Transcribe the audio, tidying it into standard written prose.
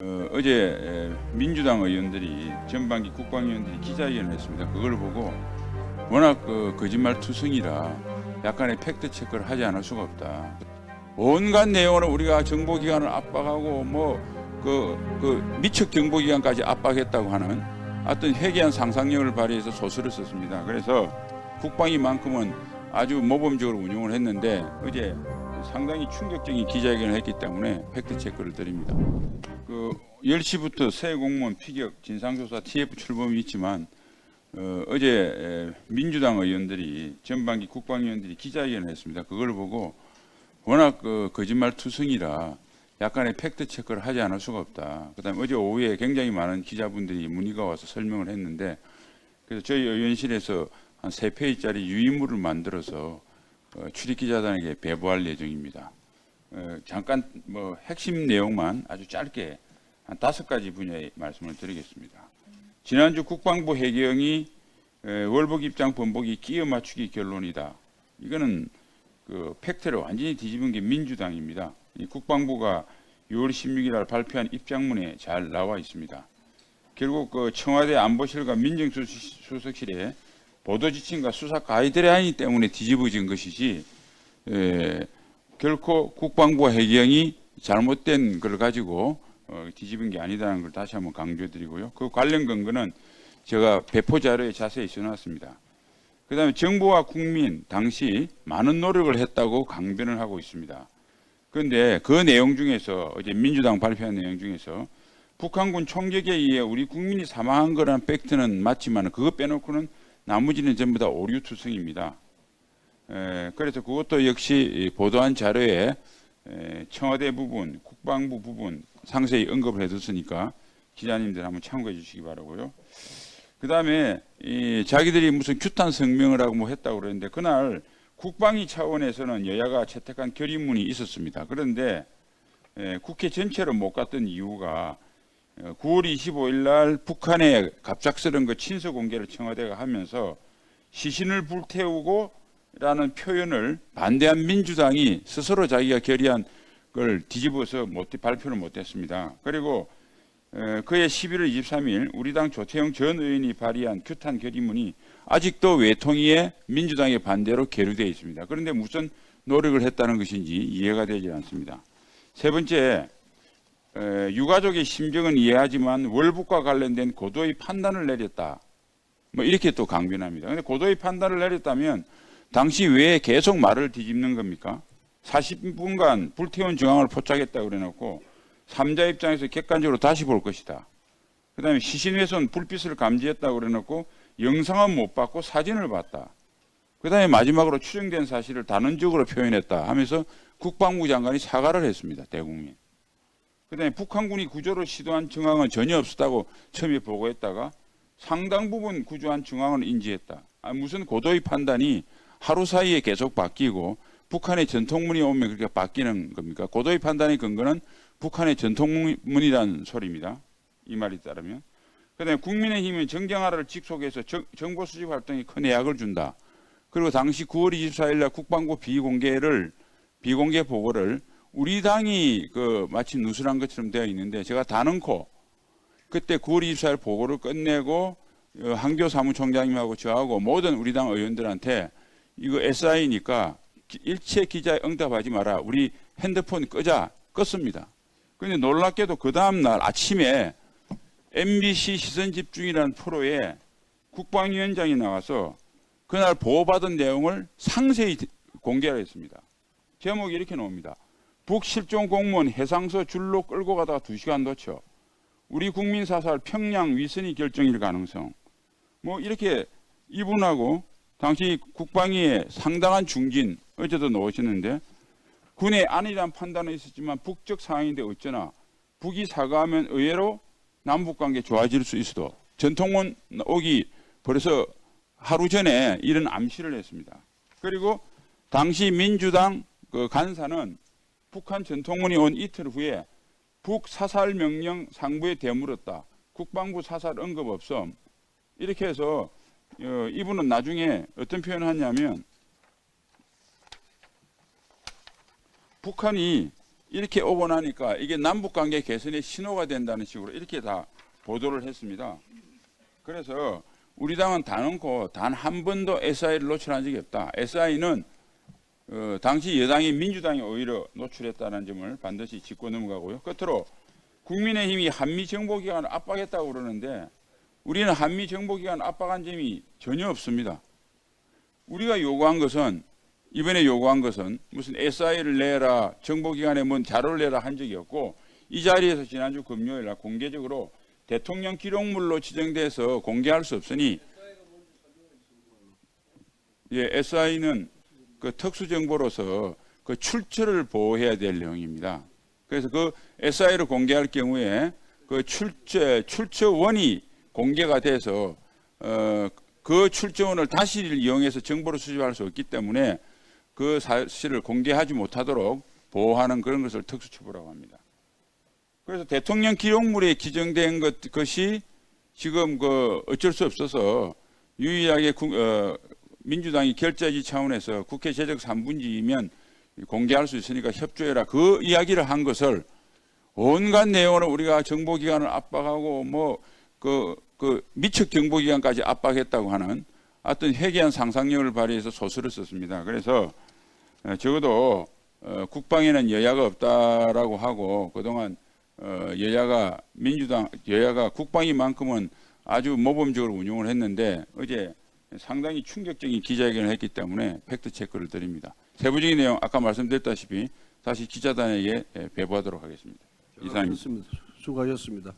어제 민주당 의원들이 전반기 국방위원들이 기자회견을 했습니다. 그걸 보고 워낙 거짓말 투성이라 약간의 팩트 체크를 하지 않을 수가 없다. 온갖 내용으로 우리가 정보기관을 압박하고 미측 정보기관까지 압박했다고 하는 어떤 회개한 상상력을 발휘해서 소설을 썼습니다. 그래서 국방위만큼은 아주 모범적으로 운용을 했는데 어제 상당히 충격적인 기자회견을 했기 때문에 팩트 체크를 드립니다. 10시부터 새 공무원 피격 진상조사 TF 출범이 있지만 어제 민주당 의원들이 전반기 국방위원들이 기자회견을 했습니다. 그걸 보고 워낙 거짓말 투성이라 약간의 팩트 체크를 하지 않을 수가 없다. 그다음에 어제 오후에 굉장히 많은 기자분들이 문의가 와서 설명을 했는데 그래서 저희 의원실에서 한 3페이지짜리 유인물을 만들어서 출입기자단에게 배부할 예정입니다. 잠깐 핵심 내용만 아주 짧게 한 5가지 분야의 말씀을 드리겠습니다. 지난주 국방부 해경이 월북 입장 번복이 끼어 맞추기 결론이다. 이거는 팩트를 완전히 뒤집은 게 민주당입니다. 이 국방부가 6월 16일 날 발표한 입장문에 잘 나와 있습니다. 결국 청와대 안보실과 민정수석실의 보도 지침과 수사 가이드라인 때문에 뒤집어진 것이지 결코 국방부 해경이 잘못된 걸 가지고 뒤집은 게 아니다는 걸 다시 한번 강조드리고요. 그 관련 근거는 제가 배포 자료에 자세히 써놨습니다. 그다음에 정부와 국민 당시 많은 노력을 했다고 강변을 하고 있습니다. 그런데 그 내용 중에서 어제 민주당 발표한 내용 중에서 북한군 총격에 의해 우리 국민이 사망한 거라는 팩트는 맞지만 그거 빼놓고는 나머지는 전부 다 오류투성입니다. 그래서 그것도 역시 보도한 자료에 청와대 부분, 국방부 부분 상세히 언급을 해뒀으니까 기자님들 한번 참고해 주시기 바라고요. 그 다음에 자기들이 무슨 규탄 성명을 하고 뭐 했다고 그러는데 그날 국방위 차원에서는 여야가 채택한 결의문이 있었습니다. 그런데 국회 전체로 못 갔던 이유가 9월 25일 날 북한의 갑작스런 친서 공개를 청와대가 하면서 시신을 불태우고 라는 표현을 반대한 민주당이 스스로 자기가 결의한 걸 뒤집어서 발표를 못했습니다. 그리고 그해 11월 23일 우리 당 조태영 전 의원이 발의한 규탄 결의문이 아직도 외통위에 민주당의 반대로 계류되어 있습니다. 그런데 무슨 노력을 했다는 것인지 이해가 되지 않습니다. 세 번째, 유가족의 심정은 이해하지만 월북과 관련된 고도의 판단을 내렸다. 이렇게 또 강변합니다. 그런데 고도의 판단을 내렸다면 당시 왜 계속 말을 뒤집는 겁니까? 40분간 불태운 정황을 포착했다고 그래놓고 3자 입장에서 객관적으로 다시 볼 것이다. 그 다음에 시신훼손 불빛을 감지했다고 그래놓고 영상은 못 봤고 사진을 봤다. 그 다음에 마지막으로 추정된 사실을 단언적으로 표현했다 하면서 국방부 장관이 사과를 했습니다. 대국민. 그 다음에 북한군이 구조를 시도한 정황은 전혀 없었다고 처음에 보고했다가 상당 부분 구조한 정황을 인지했다. 무슨 고도의 판단이 하루 사이에 계속 바뀌고 북한의 전통문이 오면 그렇게 바뀌는 겁니까? 고도의 판단의 근거는 북한의 전통문이라는 소리입니다. 이 말이 따르면. 그다음에 국민의힘은 정경화를 직속해서 정보 수집 활동에 큰 해악을 준다. 그리고 당시 9월 24일 날 국방부 비공개 보고를 우리 당이 마치 누설한 것처럼 되어 있는데 제가 다 넣고 그때 9월 24일 보고를 끝내고 한교 사무총장님하고 저하고 모든 우리 당 의원들한테 이거 SI니까 일체 기자에 응답하지 마라. 우리 핸드폰 끄자. 껐습니다. 그런데 놀랍게도 그 다음날 아침에 MBC 시선집중이라는 프로에 국방위원장이 나와서 그날 보호받은 내용을 상세히 공개를 했습니다. 제목이 이렇게 나옵니다. 북실종 공무원 해상서 줄로 끌고 가다가 2시간 놓쳐. 우리 국민 사살 평양 위선이 결정일 가능성. 이렇게 이분하고 당시 국방위에 상당한 중진 어제도 나오셨는데 군의 아니란 판단은 있었지만 북적 상황인데 어쩌나 북이 사과하면 의외로 남북관계 좋아질 수 있어도 전통문 오기 벌써 하루 전에 이런 암시를 했습니다. 그리고 당시 민주당 간사는 북한 전통문이 온 이틀 후에 북 사살 명령 상부에 되물었다. 국방부 사살 언급 없음. 이렇게 해서 이분은 나중에 어떤 표현을 하냐면 북한이 이렇게 오고 나니까 이게 남북 관계 개선의 신호가 된다는 식으로 이렇게 다 보도를 했습니다. 그래서 우리 당은 단언코 단 한 번도 SI를 노출한 적이 없다. SI는 당시 여당인 민주당이 오히려 노출했다는 점을 반드시 짚고 넘어가고요. 끝으로 국민의힘이 한미정보기관을 압박했다고 그러는데 우리는 한미정보기관을 압박한 점이 전혀 없습니다. 우리가 요구한 것은 이번에 요구한 것은 무슨 SI를 내라, 정보기관에 뭔 자료를 내라 한 적이 없고 이 자리에서 지난주 금요일 날 공개적으로 대통령 기록물로 지정돼서 공개할 수 없으니 SI는 그 특수정보로서 그 출처를 보호해야 될 내용입니다. 그래서 그 SI를 공개할 경우에 그 출처원이 공개가 돼서 그 출처원을 다시 이용해서 정보를 수집할 수 없기 때문에 그 사실을 공개하지 못하도록 보호하는 그런 것을 특수처보라고 합니다. 그래서 대통령 기록물에 기정된 것이 지금 그 어쩔 수 없어서 유일하게 민주당이 결재지 차원에서 국회 재적 3분지이면 공개할 수 있으니까 협조해라. 그 이야기를 한 것을 온갖 내용으로 우리가 정보기관을 압박하고 미측 정보기관까지 압박했다고 하는 어떤 회개한 상상력을 발휘해서 소설을 썼습니다. 그래서 적어도 국방에는 여야가 없다라고 하고 그동안 여야가 국방위만큼은 아주 모범적으로 운용을 했는데 어제 상당히 충격적인 기자회견을 했기 때문에 팩트 체크를 드립니다. 세부적인 내용 아까 말씀드렸다시피 다시 기자단에게 배부하도록 하겠습니다. 이상입니다. 수고하셨습니다.